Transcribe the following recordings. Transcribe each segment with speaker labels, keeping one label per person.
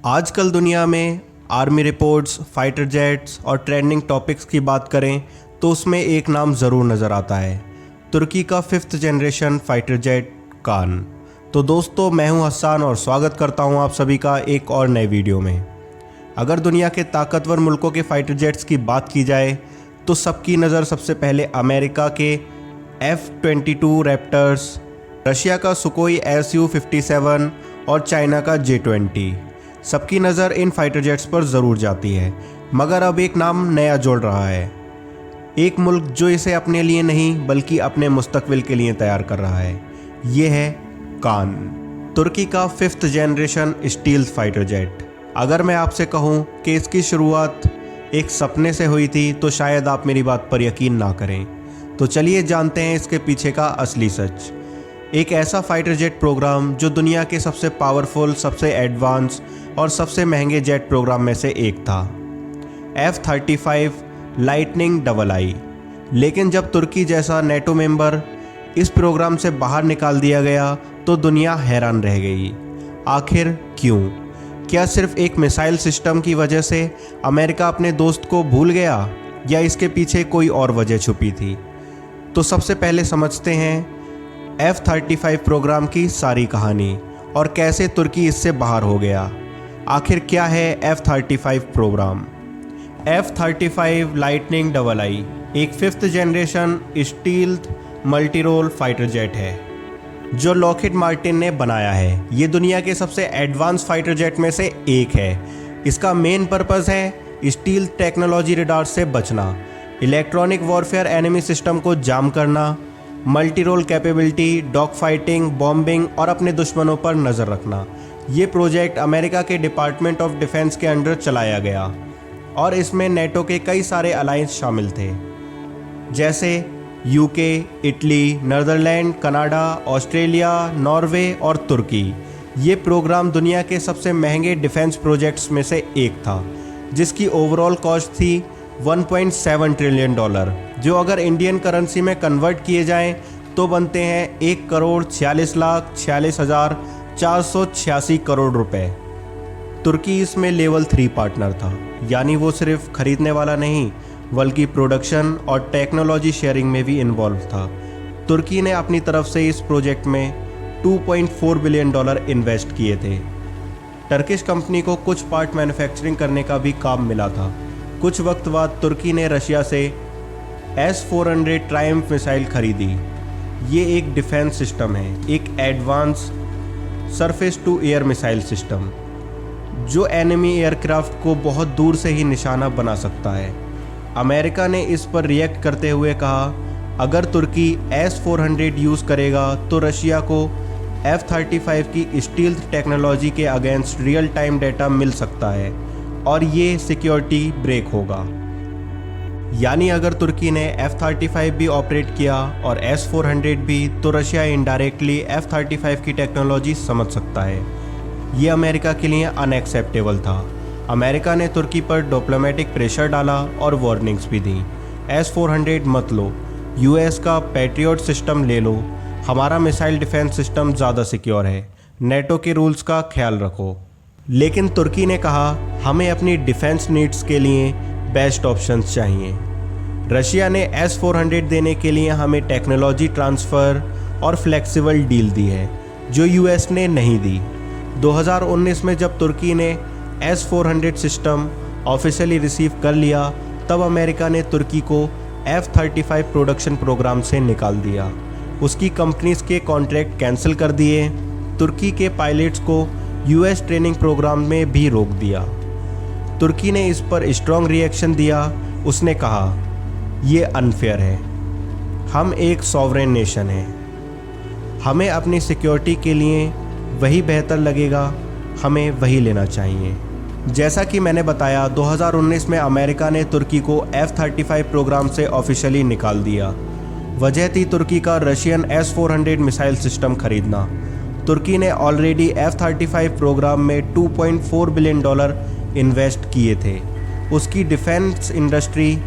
Speaker 1: आजकल दुनिया में आर्मी रिपोर्ट्स, फाइटर जेट्स और ट्रेंडिंग टॉपिक्स की बात करें तो उसमें एक नाम ज़रूर नज़र आता है, तुर्की का 5th जनरेशन फाइटर जेट कान। तो दोस्तों, मैं हूं हसन और स्वागत करता हूं आप सभी का एक और नए वीडियो में। अगर दुनिया के ताकतवर मुल्कों के फाइटर जेट्स की बात की जाए तो सबकी नज़र सबसे पहले अमेरिका के F-22 रैप्टर्स, रशिया का सुकोई Su-57 और चाइना का J-20, सबकी नज़र इन फाइटर जेट्स पर ज़रूर जाती है। मगर अब एक नाम नया जुड़ रहा है, एक मुल्क जो इसे अपने लिए नहीं बल्कि अपने मुस्तकबिल के लिए तैयार कर रहा है। ये है कान, तुर्की का 5th generation stealth fighter jet. अगर मैं आपसे कहूँ कि इसकी शुरुआत एक सपने से हुई थी तो शायद आप मेरी बात पर यकीन ना करें। तो चलिए जानते हैं इसके पीछे का असली सच। एक ऐसा फाइटर जेट प्रोग्राम जो दुनिया के सबसे पावरफुल, सबसे एडवांस और सबसे महंगे जेट प्रोग्राम में से एक था, F-35 लाइटनिंग II। लेकिन जब तुर्की जैसा नेटो मेंबर इस प्रोग्राम से बाहर निकाल दिया गया तो दुनिया हैरान रह गई। आखिर क्यों? क्या सिर्फ एक मिसाइल सिस्टम की वजह से अमेरिका अपने दोस्त को भूल गया, या इसके पीछे कोई और वजह छुपी थी? तो सबसे पहले समझते हैं F-35 प्रोग्राम की सारी कहानी और कैसे तुर्की इससे बाहर हो गया। आखिर क्या है F-35 programme? F-35 lightning II एक 5th generation stealth multi role fighter jet है जो लॉकहीड मार्टिन ने बनाया है। ये दुनिया के सबसे एडवांस फाइटर जेट में से एक है। इसका मेन पर्पस है स्टील्थ टेक्नोलॉजी रडार से बचना, इलेक्ट्रॉनिक वॉरफेयर एनिमी सिस्टम को जाम करना, multi role capability, dog fighting, bombing और अपने दुश्मनों पर नज़र रखना। ये प्रोजेक्ट अमेरिका के डिपार्टमेंट ऑफ डिफेंस के अंडर चलाया गया और इसमें नेटो के कई सारे अलायंस शामिल थे, जैसे UK, Italy, Netherland, Canada, Australia, Norway और तुर्की। ये प्रोग्राम दुनिया के सबसे महंगे डिफेंस प्रोजेक्ट्स में से एक था, जिसकी ओवरऑल कॉस्ट थी $1.7 ट्रिलियन, जो अगर इंडियन करेंसी में कन्वर्ट किए जाएं तो बनते हैं 1,46,46,486 करोड़ रुपए। तुर्की इसमें लेवल 3 पार्टनर था, यानी वो सिर्फ खरीदने वाला नहीं बल्कि प्रोडक्शन और टेक्नोलॉजी शेयरिंग में भी इन्वॉल्व था। तुर्की ने अपनी तरफ से इस प्रोजेक्ट में $2.4 बिलियन इन्वेस्ट किए थे। टर्किश कंपनी को कुछ पार्ट मैन्युफैक्चरिंग करने का भी काम मिला था। कुछ वक्त बाद तुर्की ने रशिया से S-400 ट्रायम्फ मिसाइल खरीदी। ये एक डिफेंस सिस्टम है, एक advance surface to air missile system जो एनिमी एयरक्राफ्ट को बहुत दूर से ही निशाना बना सकता है। अमेरिका ने इस पर रिएक्ट करते हुए कहा, अगर तुर्की S-400 यूज़ करेगा तो रशिया को F-35 की स्टील्थ टेक्नोलॉजी के अगेंस्ट रियल टाइम डेटा मिल सकता है और ये सिक्योरिटी ब्रेक होगा। यानी अगर तुर्की ने F-35 भी ऑपरेट किया और S-400 भी, तो रशिया इनडायरेक्टली F-35 की टेक्नोलॉजी समझ सकता है। ये अमेरिका के लिए अनएक्सेप्टेबल था। अमेरिका ने तुर्की पर डिप्लोमेटिक प्रेशर डाला और वार्निंग्स भी दी। S-400 मत लो, US का पैट्रियट सिस्टम ले लो, हमारा मिसाइल डिफेंस सिस्टम ज़्यादा सिक्योर है, नेटो के रूल्स का ख्याल रखो। लेकिन तुर्की ने कहा, हमें अपनी डिफेंस नीड्स के लिए बेस्ट ऑप्शंस चाहिए। रशिया ने S-400 देने के लिए हमें टेक्नोलॉजी ट्रांसफ़र और फ्लेक्सिबल डील दी है जो US ने नहीं दी। 2019 में जब तुर्की ने S-400 सिस्टम ऑफिशियली रिसीव कर लिया, तब अमेरिका ने तुर्की को F-35 प्रोडक्शन प्रोग्राम से निकाल दिया। उसकी कंपनीज़ के कॉन्ट्रैक्ट कैंसिल कर दिए। तुर्की के पायलट्स को US ट्रेनिंग प्रोग्राम में भी रोक दिया। तुर्की ने इस पर स्ट्रॉन्ग रिएक्शन दिया। उसने कहा, ये अनफेयर है, हम एक सॉवरेन नेशन हैं, हमें अपनी सिक्योरिटी के लिए वही बेहतर लगेगा, हमें वही लेना चाहिए। जैसा कि मैंने बताया, 2019 में अमेरिका ने तुर्की को F-35 प्रोग्राम से ऑफिशियली निकाल दिया। वजह थी तुर्की का रशियन S-400 मिसाइल सिस्टम खरीदना। तुर्की ने ऑलरेडी F-35 प्रोग्राम में $2.4 बिलियन इन्वेस्ट किए थे। उसकी डिफेंस इंडस्ट्री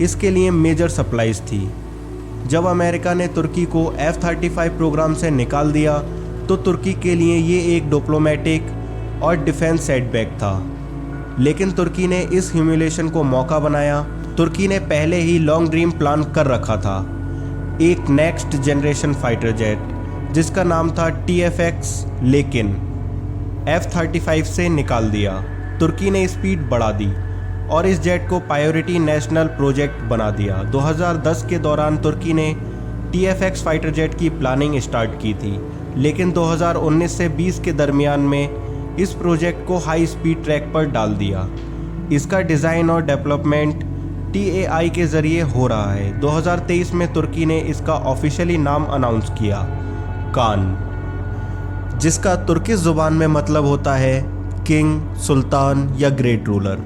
Speaker 1: इसके लिए मेजर सप्लाईज थी। जब अमेरिका ने तुर्की को F-35 प्रोग्राम से निकाल दिया तो तुर्की के लिए ये एक डिप्लोमेटिक और डिफेंस सेटबैक था। लेकिन तुर्की ने इस ह्यूमिलेशन को मौका बनाया। तुर्की ने पहले ही लॉन्ग ड्रीम प्लान कर रखा था, एक नेक्स्ट जनरेशन फाइटर जेट जिसका नाम था TFX, लेकिन F-35 से निकाल दिया। तुर्की ने स्पीड बढ़ा दी और इस जेट को प्रायोरिटी नेशनल प्रोजेक्ट बना दिया। 2010 के दौरान तुर्की ने TFX फाइटर जेट की प्लानिंग स्टार्ट की थी, लेकिन 2019 से 20 के दरमियान में इस प्रोजेक्ट को हाई स्पीड ट्रैक पर डाल दिया। इसका डिज़ाइन और डेवलपमेंट TAI के ज़रिए हो रहा है। 2023 में तुर्की ने इसका ऑफिशियली नाम अनाउंस किया, कान, जिसका तुर्किश ज़ुबान में मतलब होता है किंग, सुल्तान या ग्रेट रूलर।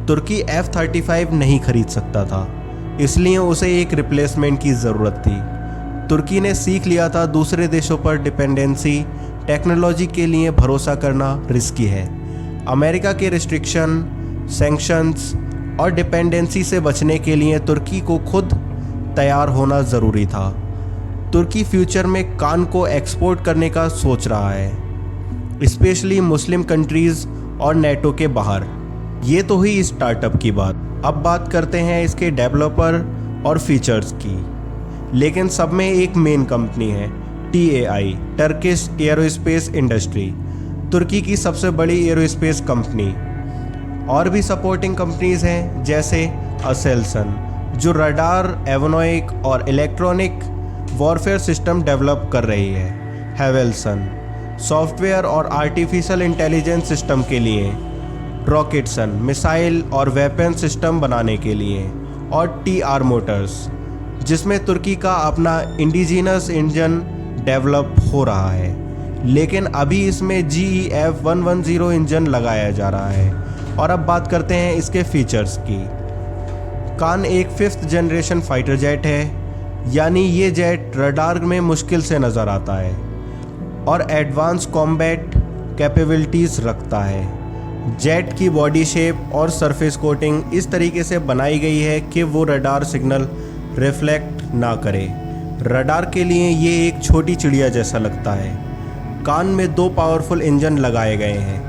Speaker 1: तुर्की F-35 नहीं खरीद सकता था, इसलिए उसे एक रिप्लेसमेंट की ज़रूरत थी। तुर्की ने सीख लिया था दूसरे देशों पर डिपेंडेंसी, टेक्नोलॉजी के लिए भरोसा करना रिस्की है। अमेरिका के रिस्ट्रिक्शन, सैंक्शंस और डिपेंडेंसी से बचने के लिए तुर्की को खुद तैयार होना ज़रूरी था। तुर्की फ्यूचर में कान को एक्सपोर्ट करने का सोच रहा है, स्पेशली मुस्लिम कंट्रीज़ और नेटो के बाहर। ये तो हुई स्टार्टअप की बात। अब बात करते हैं इसके डेवलपर और फीचर्स की। लेकिन सब में एक मेन कंपनी है, TAI, टर्किश एयरोस्पेस इंडस्ट्री, तुर्की की सबसे बड़ी एयरोस्पेस कंपनी। और भी सपोर्टिंग कंपनीज हैं जैसे असेल्सन, जो रडार, एवोनॉइक और इलेक्ट्रॉनिक वॉरफेयर सिस्टम डेवलप कर रही है। हेवेल्सन, सॉफ्टवेयर और आर्टिफिशियल इंटेलिजेंस सिस्टम के लिए। रॉकेटसन, मिसाइल और वेपन सिस्टम बनाने के लिए। और TR मोटर्स, जिसमें तुर्की का अपना इंडिजिनस इंजन डेवलप हो रहा है, लेकिन अभी इसमें GEF 110 इंजन लगाया जा रहा है। और अब बात करते हैं इसके फीचर्स की। कान एक 5th जनरेशन फाइटर जेट है, यानी ये जेट रडार में मुश्किल से नज़र आता है और एडवांस कॉम्बैट कैपेबिलिटीज़ रखता है। जेट की बॉडी शेप और सरफेस कोटिंग इस तरीके से बनाई गई है कि वो रडार सिग्नल रिफ्लेक्ट ना करे। रडार के लिए ये एक छोटी चिड़िया जैसा लगता है। कान में 2 पावरफुल इंजन लगाए गए हैं,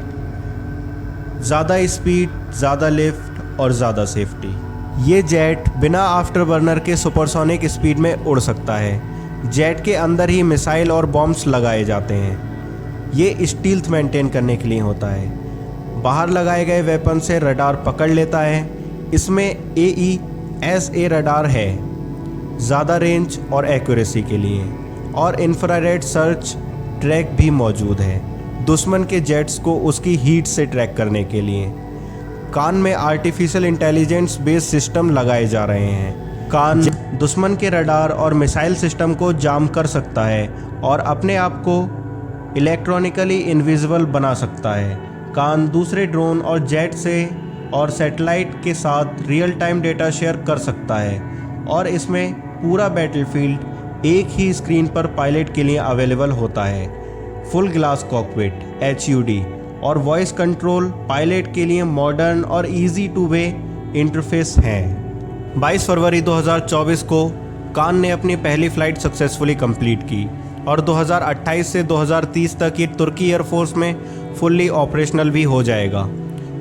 Speaker 1: ज़्यादा स्पीड, ज़्यादा लिफ्ट और ज़्यादा सेफ्टी। ये जेट बिना आफ्टर बर्नर के सुपरसोनिक स्पीड में उड़ सकता है। जेट के अंदर ही मिसाइल और बॉम्ब्स लगाए जाते हैं। ये स्टील्थ मेंटेन करने के लिए होता है। बाहर लगाए गए वेपन से रडार पकड़ लेता है। इसमें AESA रडार है, ज़्यादा रेंज और एक्यूरेसी के लिए, और इंफ्रारेड सर्च ट्रैक भी मौजूद है, दुश्मन के जेट्स को उसकी हीट से ट्रैक करने के लिए। कान में आर्टिफिशियल इंटेलिजेंस बेस्ड सिस्टम लगाए जा रहे हैं। कान दुश्मन के रडार और मिसाइल सिस्टम को जाम कर सकता है और अपने आप को इलेक्ट्रॉनिकली इनविजिबल बना सकता है। कान दूसरे ड्रोन और जेट से और सैटेलाइट के साथ रियल टाइम डेटा शेयर कर सकता है, और इसमें पूरा बैटलफील्ड एक ही स्क्रीन पर पायलट के लिए अवेलेबल होता है। फुल ग्लास कॉकपिट HUD और वॉइस कंट्रोल पायलट के लिए मॉडर्न और इजी टू वे इंटरफेस हैं। 22 फरवरी 2024 को कान ने अपनी पहली फ़्लाइट सक्सेसफुली कंप्लीट की और 2028 से 2030 तक ये तुर्की एयरफोर्स में फुल्ली ऑपरेशनल भी हो जाएगा।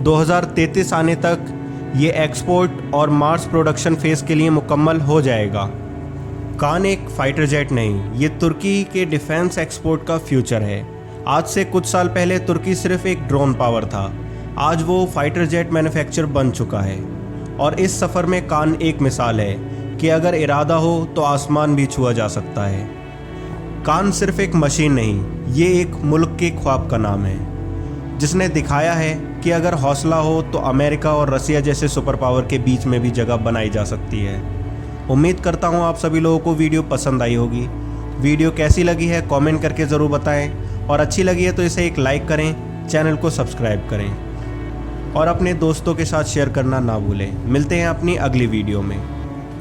Speaker 1: 2033 आने तक ये एक्सपोर्ट और मास प्रोडक्शन फेज़ के लिए मुकम्मल हो जाएगा। कान एक फाइटर जेट नहीं, ये तुर्की के डिफेंस एक्सपोर्ट का फ्यूचर है। आज से कुछ साल पहले तुर्की सिर्फ एक ड्रोन पावर था, आज वो फाइटर जेट मैन्युफैक्चर बन चुका है। और इस सफ़र में कान एक मिसाल है कि अगर इरादा हो तो आसमान भी छुआ जा सकता है। कान सिर्फ एक मशीन नहीं, ये एक मुल्क के ख्वाब का नाम है, जिसने दिखाया है कि अगर हौसला हो तो अमेरिका और रसिया जैसे सुपर पावर के बीच में भी जगह बनाई जा सकती है। उम्मीद करता हूँ आप सभी लोगों को वीडियो पसंद आई होगी। वीडियो कैसी लगी है कमेंट करके ज़रूर बताएं, और अच्छी लगी है तो इसे एक लाइक करें, चैनल को सब्सक्राइब करें और अपने दोस्तों के साथ शेयर करना ना भूलें। मिलते हैं अपनी अगली वीडियो में।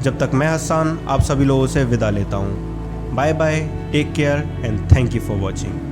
Speaker 1: जब तक मैं हसन आप सभी लोगों से विदा लेता हूँ। Bye bye, take care and thank you for watching.